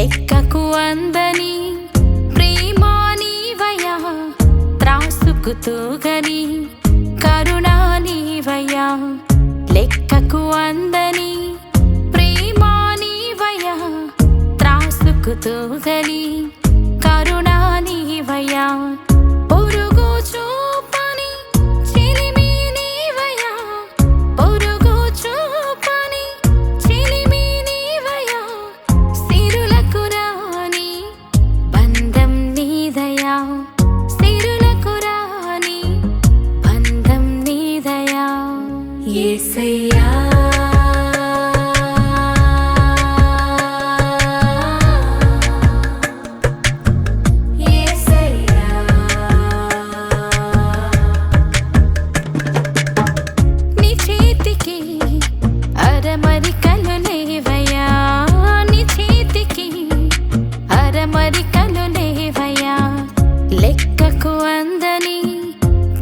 లెక్కకు అందని ప్రేమ నీవయ్యా, త్రాసుకు తూగని కరుణా నీవయ్యా. లెక్కకు అందని ప్రేమ నీవయ్యా, త్రాసుకు తూగని కరుణా నీవయ్యా. పొరుగు చూపని చిలిమి నీవయ్యా, పొరుగు చూపని చిలిమి నీవయ్యా. సిరులకు రాని బంధం నీదయా, సిరులకు రాని బంధం నీదయా. యేసయ్యా అరమరికలు లేవయ్యా, నీ చేతికి అరమరికలు లేవయ్యా. లెక్కకు అందని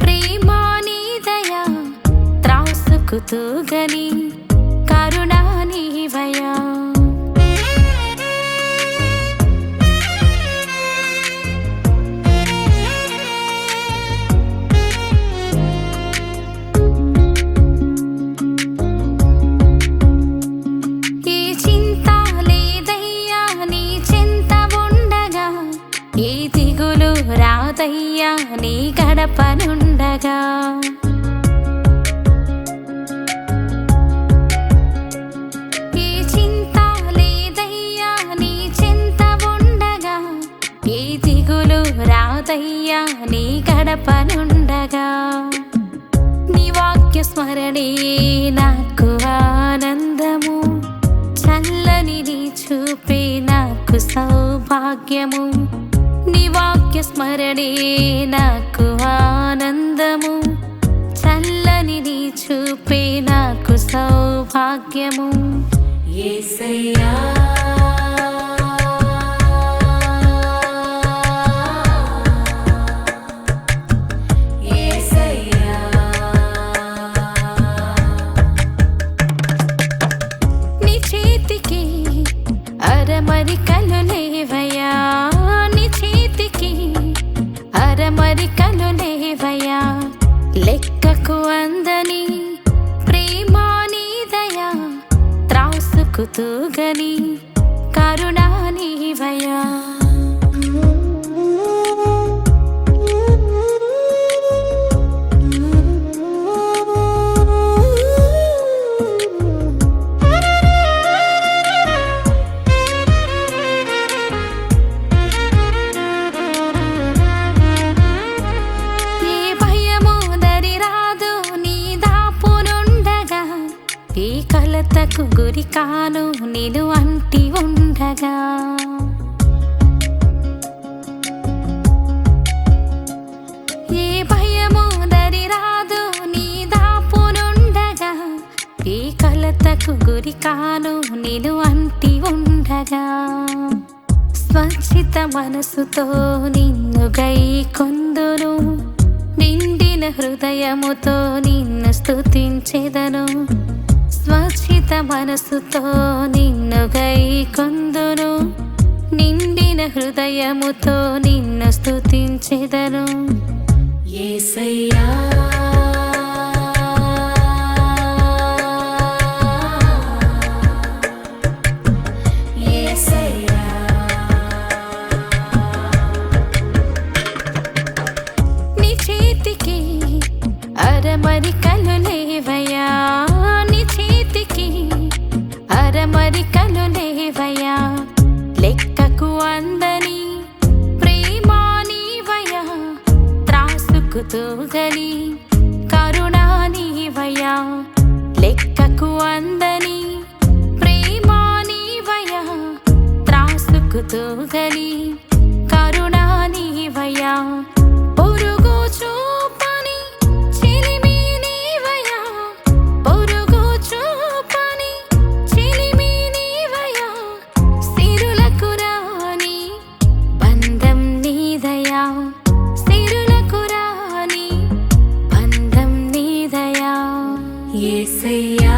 ప్రేమ నీదయా, త్రాసుకు తూగని కరుణా నీవయ్యా. ఏ దిగులు రాదయ్యా నీ గడపనుండగా, ఏ చింత లేదయ్యా నీ చింత ఉండగా. ఏ దిగులు రాదయ్యా నీ గడపనుండగా. నీ వాక్య స్మరణే నాకు ఆనందము, చల్లని నీ చూపే నాకు సౌభాగ్యము. నీ వాక్య స్మరణే నాకు ఆనందము, చల్లని నీ చూపే నాకు సౌభాగ్యము. యేసయ్యా యేసయ్యా. నీ చేతికి అరమరికలు లేవయ్యా, నీ చేతికి అరమరికలు లేవయ్యా. లెక్కకు అందని ప్రేమ నీదయా, త్రాసుకు తూగని కరుణా నీవయ్యా. ఏ కలతకు గురి కాను నేను అంటి ఉండగా, ఏ భయము దరి రాదు నీ దాపునుండగా. ఏ కలతకు గురి కాను నేను అంటి ఉండగా. స్వచ్ఛిత మనసుతో నిన్ను గై కొందును, నిండిన హృదయముతో నిన్ను స్తుతించెదను. స్వచ్ఛిత మనసుతో నిన్ను గై కొందును, నిండిన హృదయముతో నిన్ను స్తుతించెదను. యేసయ్యా యేసయ్యా. నీ చేతికి అరమరికలు లేవయ్యా, నీ చేతికి అరమరికలు లేవయ్యా. లెక్కకు అందని ప్రేమ నీవయ్యా, త్రాసుకు తూగని కరుణా నీవయ్యా. లెక్కకు అందని ప్రేమ నీవయ్యా, త్రాసుకు తూగని కరుణా నీవయ్యా. పొరుగు చూపని చిలిమి నీవయ్యా, పొరుగు చూపని చిలిమి నీవయ్యా. సిరులకు రాని బంధం నీదయా, సిరులకు రాని బంధం నీదయా. యేసయ్యా